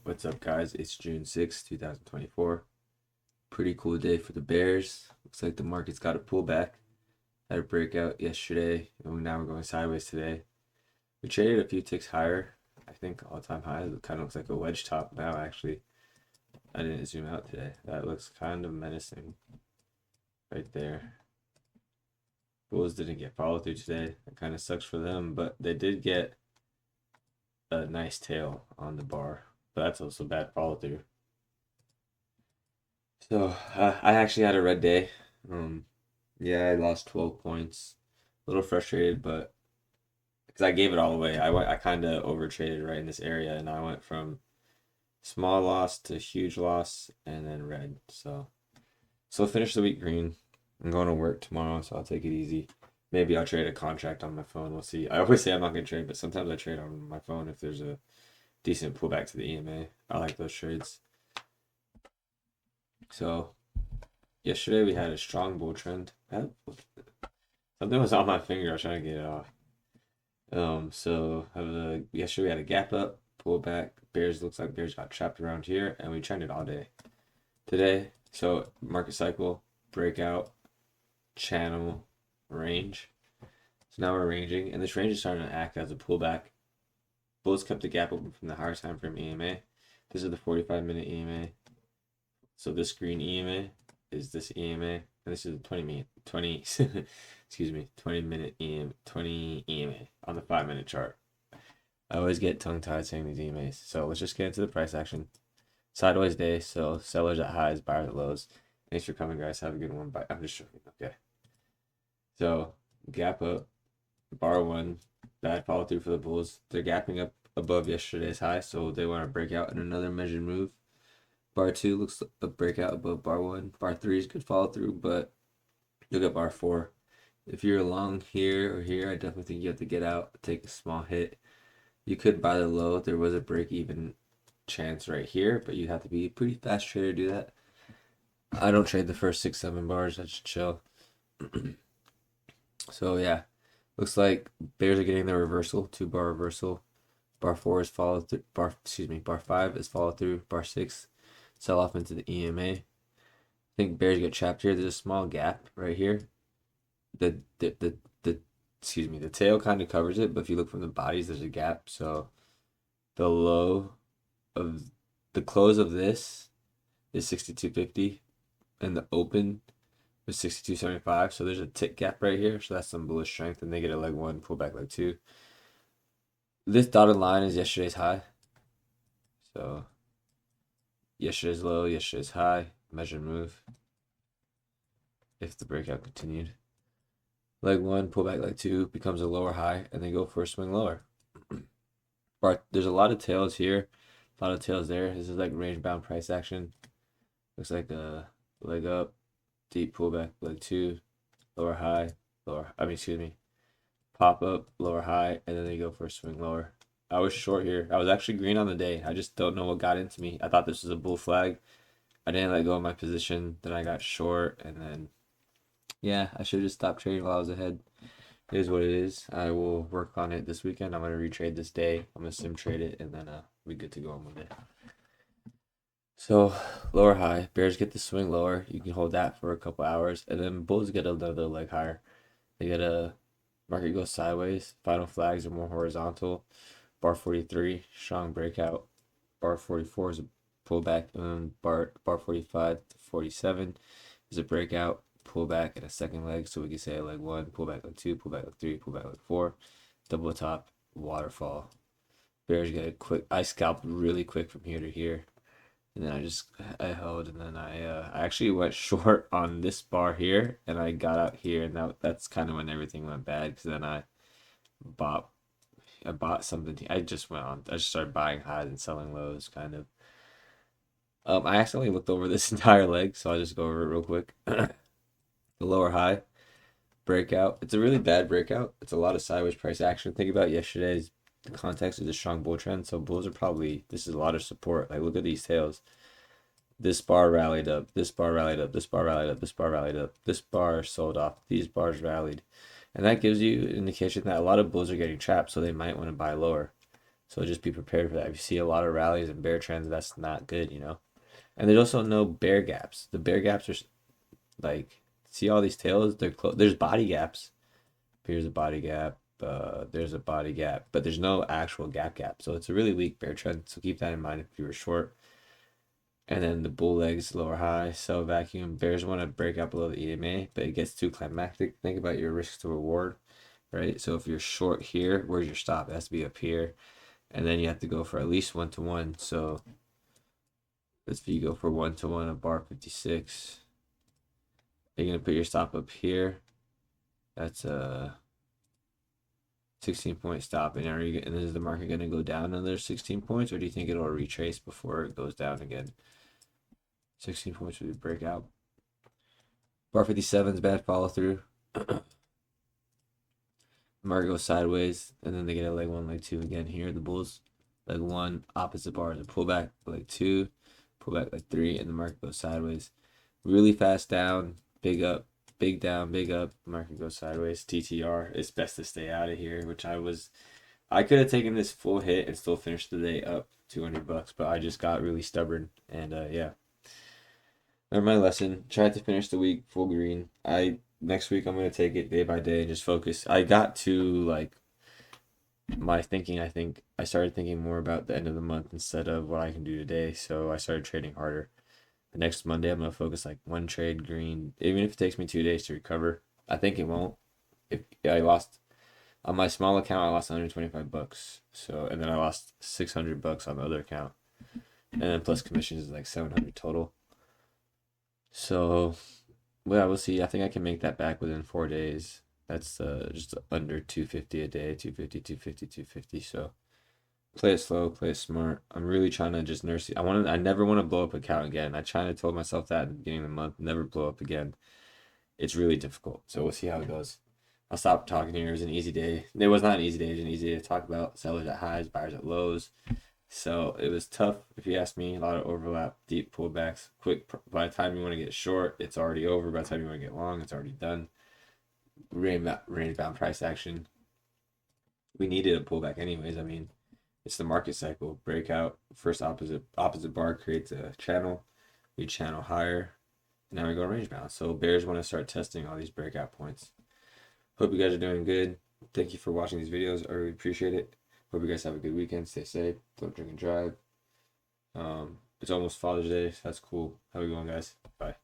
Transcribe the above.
What's up, guys? It's June 6th, 2024. Pretty cool day for the Bears. Looks like the market's got a pullback. Had a breakout yesterday, and now we're going sideways today. We traded a few ticks higher. I think all-time high. It kind of looks like a wedge top now, actually. I didn't zoom out today. That looks kind of menacing right there. Bulls didn't get follow through today. That kind of sucks for them, but they did get a nice tail on the bar. But that's also bad follow through. So I actually had a red day. Yeah, I lost 12 points. A little frustrated, but because I gave it all away, I kind of over traded right in this area, and I went from small loss to huge loss, and then red. So finish the week green. I'm going to work tomorrow, so I'll take it easy. Maybe I'll trade a contract on my phone. We'll see. I always say I'm not gonna trade, but sometimes I trade on my phone if there's a decent pullback to the EMA. I like those trades. So yesterday we had a strong bull trend. Something was on my finger. I was trying to get it off. Yesterday we had a gap up, pull back. Looks like Bears got trapped around here, and we trended all day. Today, so market cycle, breakout, channel, range. So now we're ranging, and this range is starting to act as a pullback. Bulls kept the gap open from the higher time frame EMA. This is the 45-minute EMA. So this green EMA is this EMA, and this is the 20-minute EMA on the 5-minute chart. I always get tongue-tied saying these EMAs. So let's just get into the price action. Sideways day, so sellers at highs, buyers at lows. Thanks for coming, guys. Have a good one. Bye. I'm just joking. Okay. So gap up, bar one, bad follow through for the Bulls. They're gapping up above yesterday's high, so they want to break out in another measured move. Bar two looks a breakout above bar one. Bar three is good follow through, but look at bar four. If you're long here or here, I definitely think you have to get out, take a small hit. You could buy the low. There was a break even chance right here, but you'd have to be a pretty fast trader to do that. I don't trade the first 6-7 bars. I just chill. So yeah, looks like Bears are getting the reversal, 2-bar reversal. Bar four is follow through. Bar five is follow through. Bar six, sell off into the EMA. I think Bears get trapped here. There's a small gap right here. The tail kind of covers it, but if you look from the bodies, there's a gap. So the low of the close of this is 62.50, and the open is 62.75. So there's a tick gap right here. So that's some bullish strength, and they get a leg one, pull back leg two. This dotted line is yesterday's high. So yesterday's low, yesterday's high, measured move. If the breakout continued. Leg one, pull back leg two, becomes a lower high, and they go for a swing lower. But there's a lot of tails here, a lot of tails there. This is like range bound price action. Looks like a leg up, deep pullback, leg two, lower high, pop up, lower high, and then they go for a swing lower. I was short here. I was actually green on the day. I just don't know what got into me. I thought this was a bull flag. I didn't let go of my position. Then I got short, and then yeah, I should have just stopped trading while I was ahead. It is what it is. I will work on it this weekend. I'm gonna retrade this day. I'm gonna sim trade it, and then be good to go on Monday. So lower high, Bears get the swing lower. You can hold that for a couple hours, and then Bulls get another leg higher. They get a market goes sideways. Final flags are more horizontal. Bar 43, strong breakout. Bar 44 is a pullback, and bar 45 to 47 is a breakout, pullback, and a second leg. So we can say a leg one, pullback leg two, pullback leg three, pullback leg four, double top, waterfall. Bears get a quick. I scalped really quick from here to here, and then I held, and then I actually went short on this bar here, and I got out here, and that's kind of when everything went bad, because then bought I bought something. I just started buying highs and selling lows, kind of. I accidentally looked over this entire leg, so I'll just go over it real quick. The lower high breakout. It's a really bad breakout. It's a lot of sideways price action. Think about yesterday's context is a strong bull trend, so bulls are probably, this is a lot of support. Like, look at these tails. This bar rallied up, this bar rallied up, this bar rallied up, this bar rallied up, this bar sold off, these bars rallied. And that gives you an indication that a lot of bulls are getting trapped, so they might want to buy lower. So just be prepared for that. If you see a lot of rallies and bear trends, that's not good, you know. And there's also no bear gaps. The bear gaps are like, see all these tails? They're close. There's body gaps. Here's a body gap. There's a body gap, but there's no actual gap. So it's a really weak bear trend. So keep that in mind if you were short. And then the bull legs, lower high, sell vacuum. Bears want to break out below the EMA, but it gets too climactic. Think about your risk to reward, right? So if you're short here, where's your stop? It has to be up here. And then you have to go for at least 1-to-1. So if you go for 1-to-1 at bar 56, you're going to put your stop up here. That's a 16-point stop. And is the market going to go down another 16 points, or do you think it'll retrace before it goes down again? 16 points would be breakout. Bar 57 is bad follow through. Market goes sideways, and then they get a leg 1, leg 2 again here. The bulls, leg 1, opposite bars, a pullback, leg 2, pullback, leg 3, and the market goes sideways. Really fast down, big up, big down, big up. Market goes sideways. TTR. It's best to stay out of here, which I could have taken this full hit and still finished the day up $200, but I just got really stubborn, and yeah. Learned my lesson. Tried to finish the week full green. Next week I'm gonna take it day by day and just focus. I got to like my thinking. I think I started thinking more about the end of the month instead of what I can do today. So I started trading harder. The next Monday I'm gonna focus like one trade green, even if it takes me 2 days to recover. I think it won't. If I lost on my small account, I lost $125. So and then I lost $600 on the other account, and then plus commissions is like 700 total. So, well, we'll see. I think I can make that back within 4 days. That's just under 250 a day, 250, 250, 250. So play it slow, play it smart. I'm really trying to just nurse it. I never want to blow up account again. I kind of told myself that at the beginning of the month, never blow up again. It's really difficult. So we'll see how it goes. I'll stop talking here. It was an easy day. It was not an easy day. It was an easy day to talk about sellers at highs, buyers at lows. So it was tough, if you ask me. A lot of overlap, deep pullbacks, quick. By the time you want to get short, it's already over. By the time you want to get long, it's already done. Range bound price action. We needed a pullback anyways. I mean, it's the market cycle. Breakout, first opposite bar creates a channel. We channel higher. Now we go range bound. So bears want to start testing all these breakout points. Hope you guys are doing good. Thank you for watching these videos. I really appreciate it. Hope you guys have a good weekend. Stay safe. Don't drink and drive. It's almost Father's Day, so that's cool. How we going, guys? Bye.